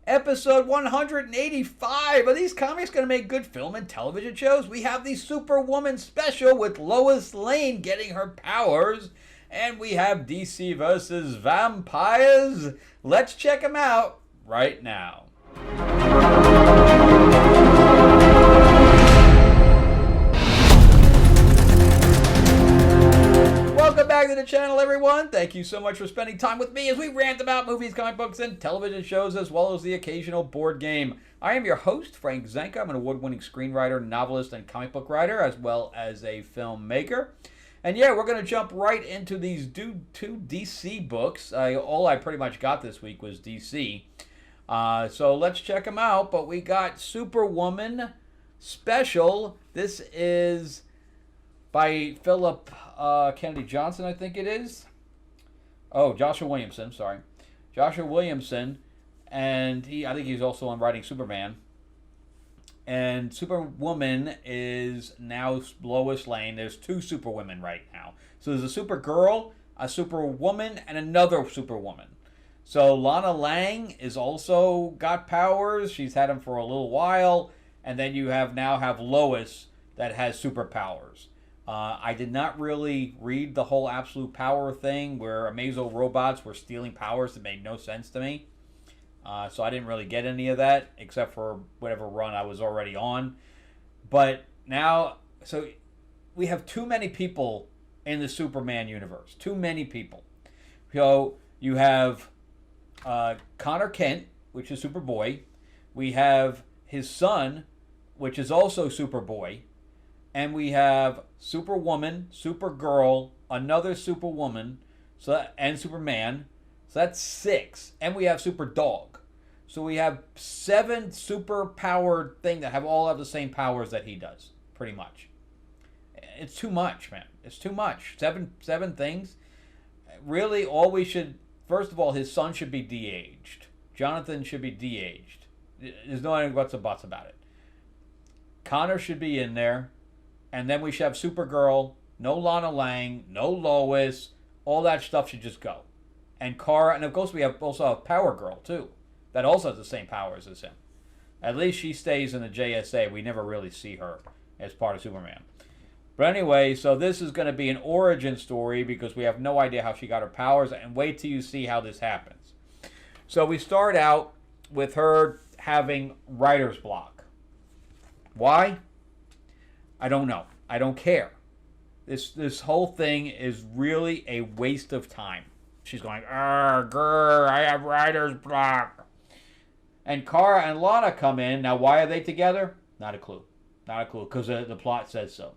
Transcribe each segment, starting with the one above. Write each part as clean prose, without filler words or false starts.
Episode 185. Are these comics going to make good film and television shows? We have the Superwoman Special with Lois Lane getting her powers. And we have DC versus vampires. Let's check them out right now. Welcome back to the channel, everyone. Thank you so much for spending time with me as we rant about movies, comic books, and television shows, as well as the occasional board game. I am your host, Frank Zanca. I'm an award-winning screenwriter, novelist, and comic book writer, as well as a filmmaker. And yeah, we're going to jump right into these two DC books. All I pretty much got this week was DC. So let's check them out. But we got Superwoman Special. This is by Philip Kennedy Johnson, I think it is. Oh, Joshua Williamson, sorry. Joshua Williamson. And I think he's also on writing Superman. And Superwoman is now Lois Lane. There's two Superwomen right now. So there's a Supergirl, a Superwoman, and another Superwoman. So Lana Lang is also got powers. She's had them for a little while. And then you now have Lois that has superpowers. I did not really read the whole absolute power thing where Amazo robots were stealing powers that made no sense to me. So I didn't really get any of that, except for whatever run I was already on. But now, so we have too many people in the Superman universe. Too many people. So you have Connor Kent, which is Superboy. We have his son, which is also Superboy. And we have Superwoman, Supergirl, another Superwoman, and Superman. So that's 6. And we have Superdog. So we have 7 super-powered things that all have the same powers that he does, pretty much. It's too much, man. It's too much. Seven things. Really, all we should... First of all, his son should be de-aged. Jonathan should be de-aged. There's no any buts or buts about it. Connor should be in there. And then we should have Supergirl, no Lana Lang, no Lois. All that stuff should just go. And Kara, and of course we also have Power Girl too. That also has the same powers as him. At least she stays in the JSA. We never really see her as part of Superman. But anyway, so this is going to be an origin story because we have no idea how she got her powers. And wait till you see how this happens. So we start out with her having writer's block. Why? I don't know. I don't care. This whole thing is really a waste of time. She's going, grr, I have writer's block. And Kara and Lana come in. Now, why are they together? Not a clue. Not a clue, because the plot says so.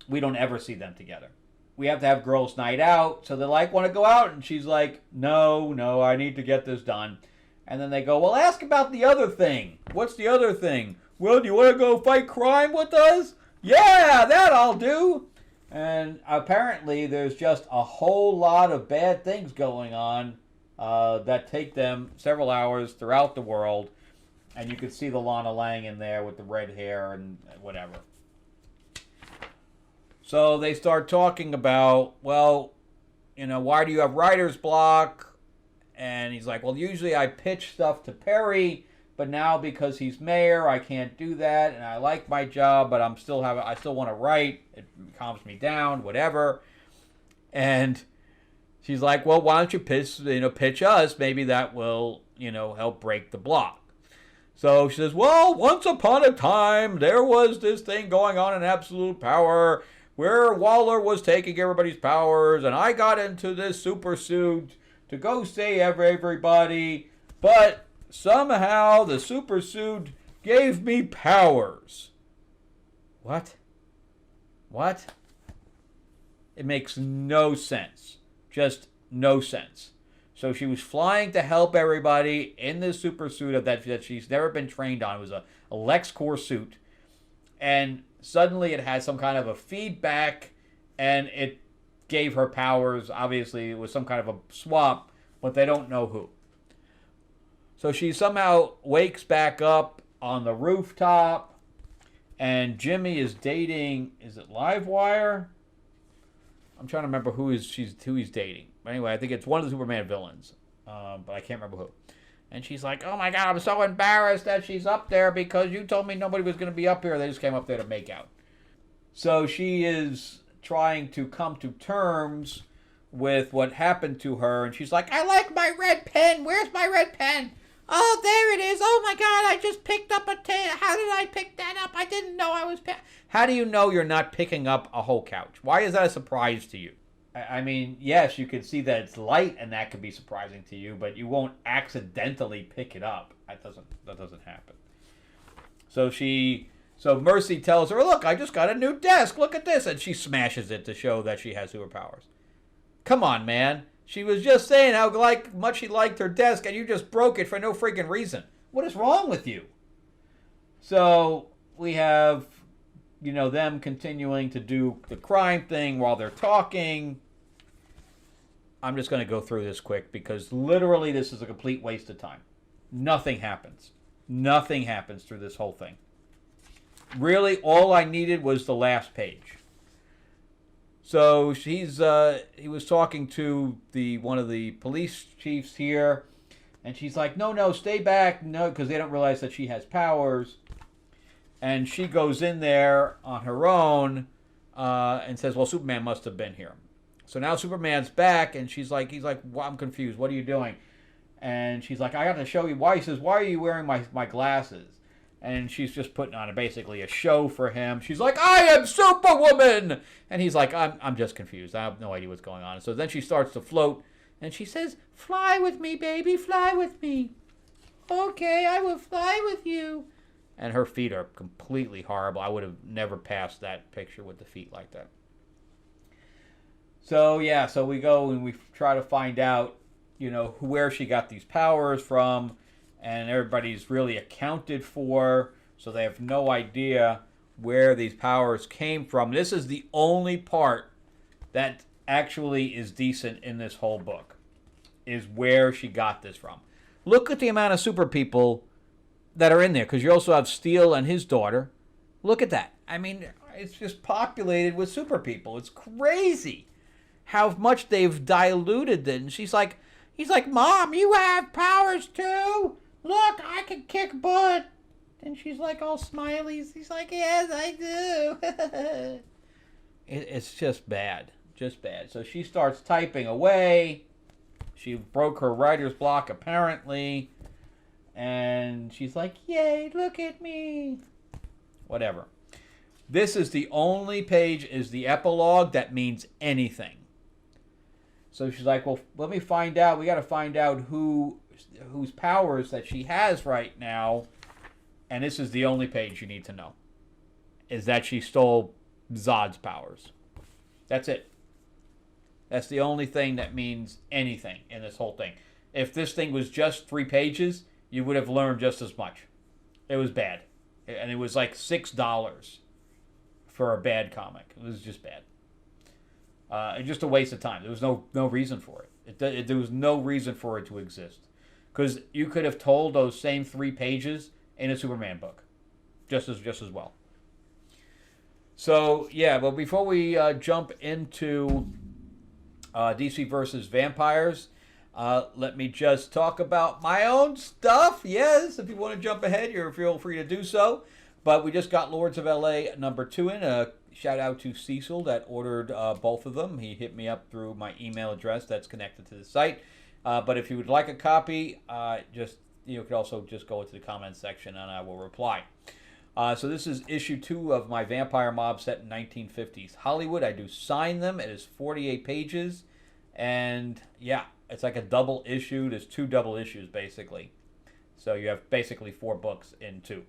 We don't ever see them together. We have to have girls' night out, so they want to go out, and she's like, no, I need to get this done. And then they go, well, ask about the other thing. What's the other thing? Well, do you want to go fight crime with us? Yeah, that I'll do. And apparently there's just a whole lot of bad things going on that take them several hours throughout the world. And you can see the Lana Lang in there with the red hair and whatever. So they start talking about, well, why do you have writer's block? And he's like, well, usually I pitch stuff to Perry, but now because he's mayor, I can't do that, and I like my job, but I still want to write. It calms me down, whatever. And she's like, well, why don't you pitch us? Maybe that will, help break the block. So she says, well, once upon a time, there was this thing going on in Absolute Power where Waller was taking everybody's powers, and I got into this super suit to go save everybody, but somehow the super suit gave me powers. What? It makes no sense. Just no sense. So she was flying to help everybody in this super suit that she's never been trained on. It was a LexCorp suit. And suddenly it had some kind of a feedback, and it gave her powers. Obviously, it was some kind of a swap, but they don't know who. So she somehow wakes back up on the rooftop, and Jimmy is dating, is it Livewire? I'm trying to remember who he's dating. But anyway, I think it's one of the Superman villains, but I can't remember who. And she's like, oh my God, I'm so embarrassed that she's up there because you told me nobody was going to be up here. They just came up there to make out. So she is trying to come to terms with what happened to her. And she's like, I like my red pen. Where's my red pen? Oh, there it is. Oh my God, I just picked up a pen. How did I pick that up? I didn't know I was How do you know you're not picking up a whole couch? Why is that a surprise to you? I mean, yes, you can see that it's light and that could be surprising to you, but you won't accidentally pick it up. That doesn't happen. So Mercy tells her, look, I just got a new desk. Look at this. And she smashes it to show that she has superpowers. Come on, man. She was just saying how much she liked her desk, and you just broke it for no freaking reason. What is wrong with you? So we have, them continuing to do the crime thing while they're talking. I'm just going to go through this quick because literally this is a complete waste of time. Nothing happens. Nothing happens through this whole thing. Really, all I needed was the last page. So he was talking to one of the police chiefs here, and she's like, no, stay back, no, because they don't realize that she has powers. And she goes in there on her own and says, well, Superman must have been here. So now Superman's back, and he's like, well, I'm confused. What are you doing? And she's like, I got to show you why. He says, why are you wearing my glasses? And she's just putting on basically a show for him. She's like, I am Superwoman! And he's like, I'm just confused. I have no idea what's going on. So then she starts to float, and she says, fly with me, baby, fly with me. Okay, I will fly with you. And her feet are completely horrible. I would have never passed that picture with the feet like that. So, yeah, so we go and we try to find out, where she got these powers from. And everybody's really accounted for, so they have no idea where these powers came from. This is the only part that actually is decent in this whole book, is where she got this from. Look at the amount of super people that are in there, because you also have Steel and his daughter. Look at that. I mean, it's just populated with super people. It's crazy how much they've diluted it. And he's like, Mom, you have powers too? Look, I can kick butt. And she's like all smiley. She's like, yes, I do. It's just bad. Just bad. So she starts typing away. She broke her writer's block, apparently. And she's like, yay, look at me. Whatever. This is the only page, is the epilogue that means anything. So she's like, well, let me find out. We got to find out whose powers that she has right now. And this is the only page you need to know. Is that she stole Zod's powers. That's it. That's the only thing that means anything in this whole thing. If this thing was just 3 pages, you would have learned just as much. It was bad. And it was like $6 for a bad comic. It was just bad. Just a waste of time. There was no reason for it. There was no reason for it to exist. Because you could have told those same 3 pages in a Superman book. Just as well. So, yeah, but before we jump into DC versus Vampires, let me just talk about my own stuff. Yes, if you want to jump ahead, you feel free to do so. But we just got Lords of LA #2 in. Shout out to Cecil that ordered both of them. He hit me up through my email address that's connected to the site. But if you would like a copy, you could also just go into the comments section and I will reply. So this is issue 2 of my Vampire Mob set in 1950s Hollywood. I do sign them. It is 48 pages. And yeah, it's like a double issue. There's 2 double issues basically. So you have basically 4 books in 2.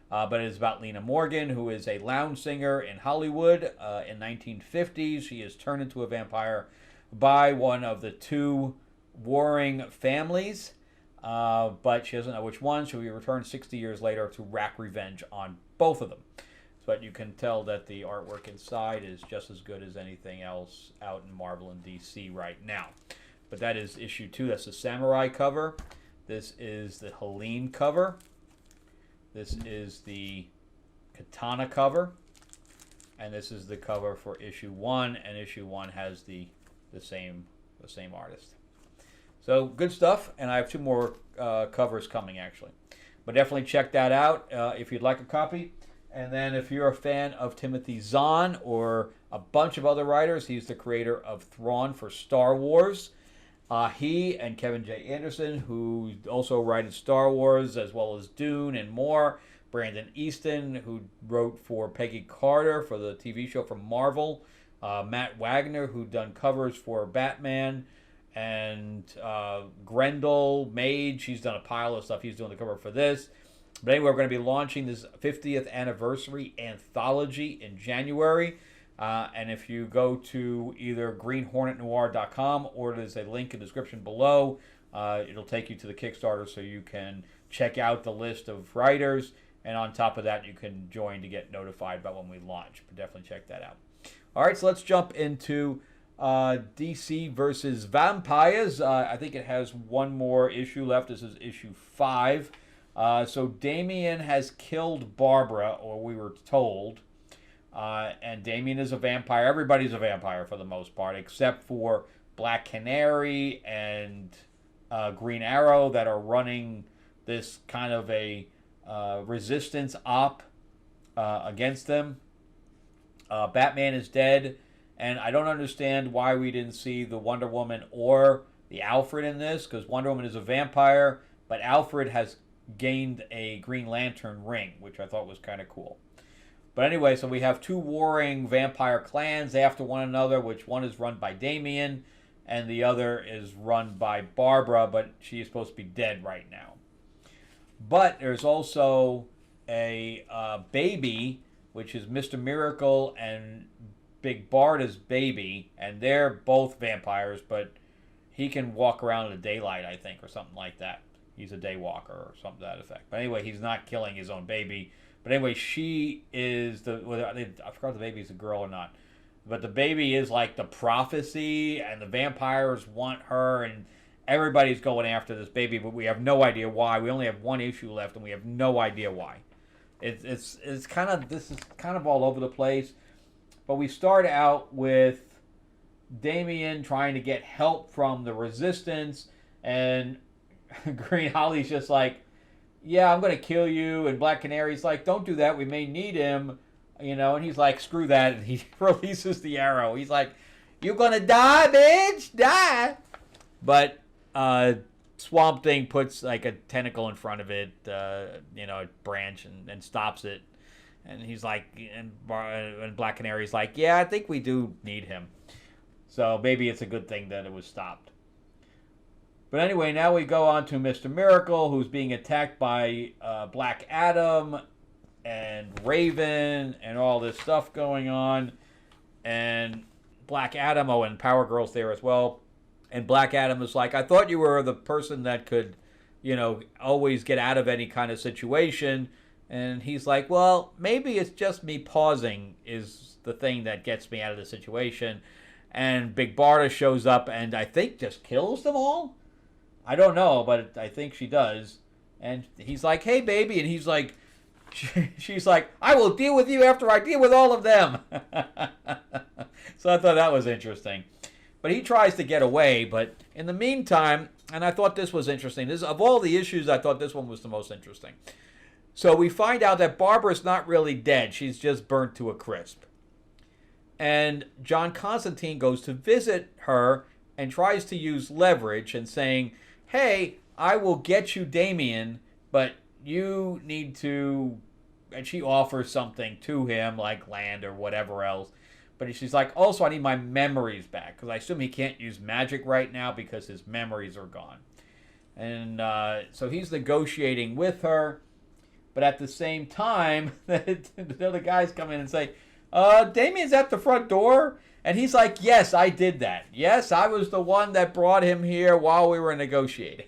But it is about Lena Morgan, who is a lounge singer in Hollywood in 1950s. She is turned into a vampire by one of the 2 warring families. But she doesn't know which one. She'll be returned 60 years later to wreak revenge on both of them. But you can tell that the artwork inside is just as good as anything else out in Marvel and DC right now. But that is issue 2. That's the Samurai cover. This is the Helene cover. This is the Katana cover. And this is the cover for issue 1. And issue 1 has the same artist. So good stuff, and I have 2 more covers coming, actually. But definitely check that out if you'd like a copy. And then if you're a fan of Timothy Zahn or a bunch of other writers, he's the creator of Thrawn for Star Wars. He and Kevin J. Anderson, who also writes Star Wars as well as Dune and more. Brandon Easton, who wrote for Peggy Carter for the TV show from Marvel. Matt Wagner, who done covers for Batman. And Grendel, Mage, he's done a pile of stuff. He's doing the cover for this. But anyway, we're going to be launching this 50th anniversary anthology in January. And if you go to either greenhornetnoir.com or there's a link in the description below, it'll take you to the Kickstarter so you can check out the list of writers. And on top of that, you can join to get notified about when we launch. But definitely check that out. All right, so let's jump into DC versus Vampires. I think it has 1 more issue left. This is issue 5. So Damien has killed Barbara, or we were told. And Damien is a vampire. Everybody's a vampire for the most part, except for Black Canary and Green Arrow that are running this kind of a resistance op against them. Batman is dead, and I don't understand why we didn't see the Wonder Woman or the Alfred in this, because Wonder Woman is a vampire, but Alfred has gained a Green Lantern ring, which I thought was kind of cool. But anyway, so we have 2 warring vampire clans after one another, which one is run by Damien, and the other is run by Barbara, but she is supposed to be dead right now. But there's also a baby, which is Mr. Miracle and Big Barda's baby, and they're both vampires, but he can walk around in the daylight, I think, or something like that. He's a day walker or something to that effect. But anyway, he's not killing his own baby. But anyway, she is I forgot if the baby's a girl or not. But the baby is like the prophecy, and the vampires want her, and everybody's going after this baby, but we have no idea why. We only have 1 issue left, and we have no idea why. This is kind of all over the place. But we start out with Damien trying to get help from the Resistance, and Green Holly's just like, yeah, I'm going to kill you. And Black Canary's like, don't do that. We may need him. And he's like, screw that. And he releases the arrow. He's like, you're going to die, bitch. Die. But Swamp Thing puts like a tentacle in front of it, a branch, and stops it. And he's like, and Black Canary's like, yeah, I think we do need him. So maybe it's a good thing that it was stopped. But anyway, now we go on to Mr. Miracle, who's being attacked by Black Adam and Raven and all this stuff going on. And Black Adam, and Power Girl's there as well. And Black Adam is like, I thought you were the person that could, always get out of any kind of situation. And he's like, well, maybe it's just me pausing is the thing that gets me out of the situation. And Big Barda shows up and I think just kills them all. I don't know, but I think she does. And he's like, hey, baby. And he's like, she's like, I will deal with you after I deal with all of them. So I thought that was interesting. But he tries to get away. But in the meantime, and I thought this was interesting. Of all the issues, I thought this one was the most interesting. So we find out that Barbara's not really dead. She's just burnt to a crisp. And John Constantine goes to visit her and tries to use leverage and saying, hey, I will get you Damien, but you need to... And she offers something to him, like land or whatever else. But she's like, also, I need my memories back, because I assume he can't use magic right now because his memories are gone. And so he's negotiating with her. But at the same time, the other guys come in and say, Damien's at the front door. And he's like, yes, I did that. Yes, I was the one that brought him here while we were negotiating.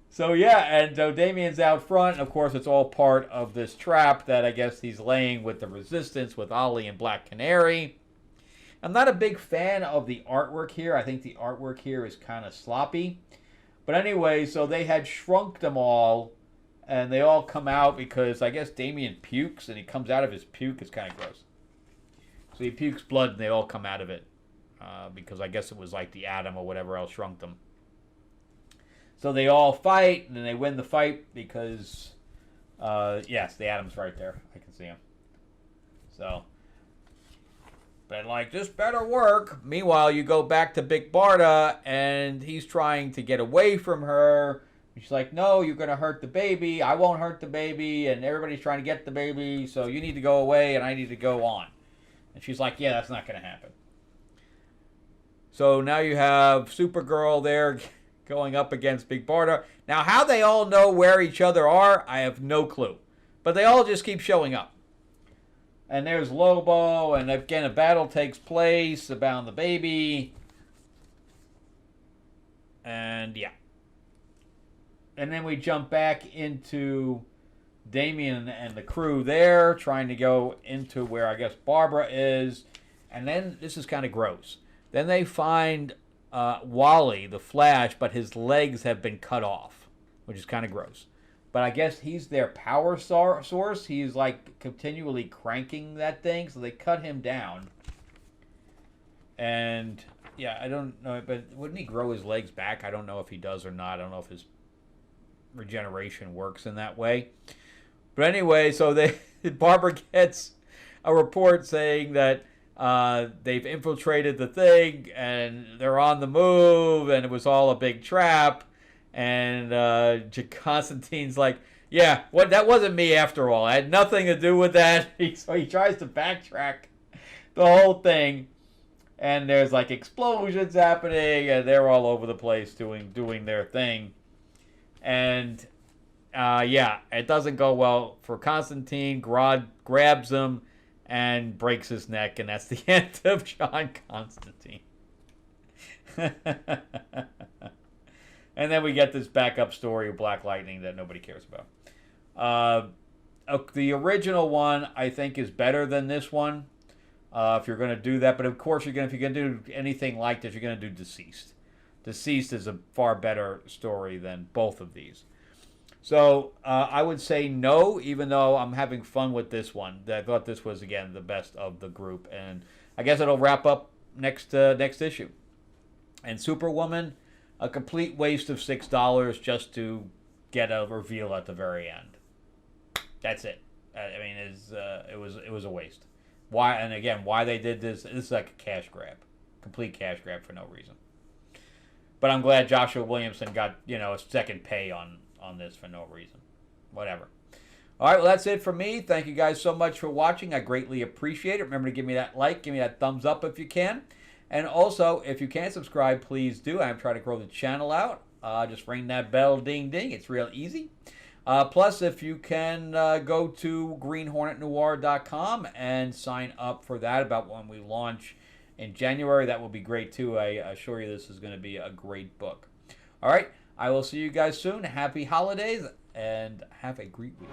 So yeah, and Damien's out front. And of course, it's all part of this trap that I guess he's laying with the Resistance, with Ollie and Black Canary. I'm not a big fan of the artwork here. I think the artwork here is kind of sloppy. But anyway, so they had shrunk them all, and they all come out because I guess Damien pukes, and he comes out of his puke. It's kind of gross. So he pukes blood, and they all come out of it. because I guess it was like the atom or whatever else shrunk them. So they all fight, and then they win the fight because, yes, the atom's right there. I can see him. So, but like, this better work. Meanwhile, you go back to Big Barda, and he's trying to get away from her. She's like, no, you're going to hurt the baby. I won't hurt the baby. And everybody's trying to get the baby. So you need to go away and I need to go on. And she's like, yeah, that's not going to happen. So now you have Supergirl there going up against Big Barda. Now, how they all know where each other are, I have no clue. But they all just keep showing up. And there's Lobo. And again, a battle takes place about the baby. And yeah. And then we jump back into Damian and the crew there, trying to go into where I guess Barbara is. And then, this is kind of gross. Then they find Wally, the Flash, but his legs have been cut off, which is kind of gross. But I guess he's their power source. He's like continually cranking that thing, so they cut him down. And yeah, I don't know, but wouldn't he grow his legs back? I don't know if he does or not. I don't know if his regeneration works in that way. But anyway, so Barbara gets a report saying that they've infiltrated the thing and they're on the move and it was all a big trap. And Constantine's like, yeah, that wasn't me after all. I had nothing to do with that. So he tries to backtrack the whole thing. And there's like explosions happening and they're all over the place doing their thing. And, yeah, it doesn't go well for Constantine. Grodd grabs him and breaks his neck, and that's the end of John Constantine. And then we get this backup story of Black Lightning that nobody cares about. The original one, I think, is better than this one, if you're going to do that. But, of course, if you're going to do anything like this, you're going to do Deceased. Deceased is a far better story than both of these. So I would say no, even though I'm having fun with this one. I thought this was, again, the best of the group. And I guess it'll wrap up next issue. And Superwoman, a complete waste of $6 just to get a reveal at the very end. That's it. I mean, it was a waste. Why? And again, why they did this? This is like a cash grab, complete cash grab for no reason. But I'm glad Joshua Williamson got, a second pay on this for no reason. Whatever. All right, well, that's it for me. Thank you guys so much for watching. I greatly appreciate it. Remember to give me that like, give me that thumbs up if you can. And also, if you can subscribe, please do. I'm trying to grow the channel out. Just ring that bell, ding, ding. It's real easy. Plus, if you can go to greenhornetnoir.com and sign up for that about when we launch in January, that will be great too. I assure you this is going to be a great book. All right, I will see you guys soon. Happy holidays and have a great week.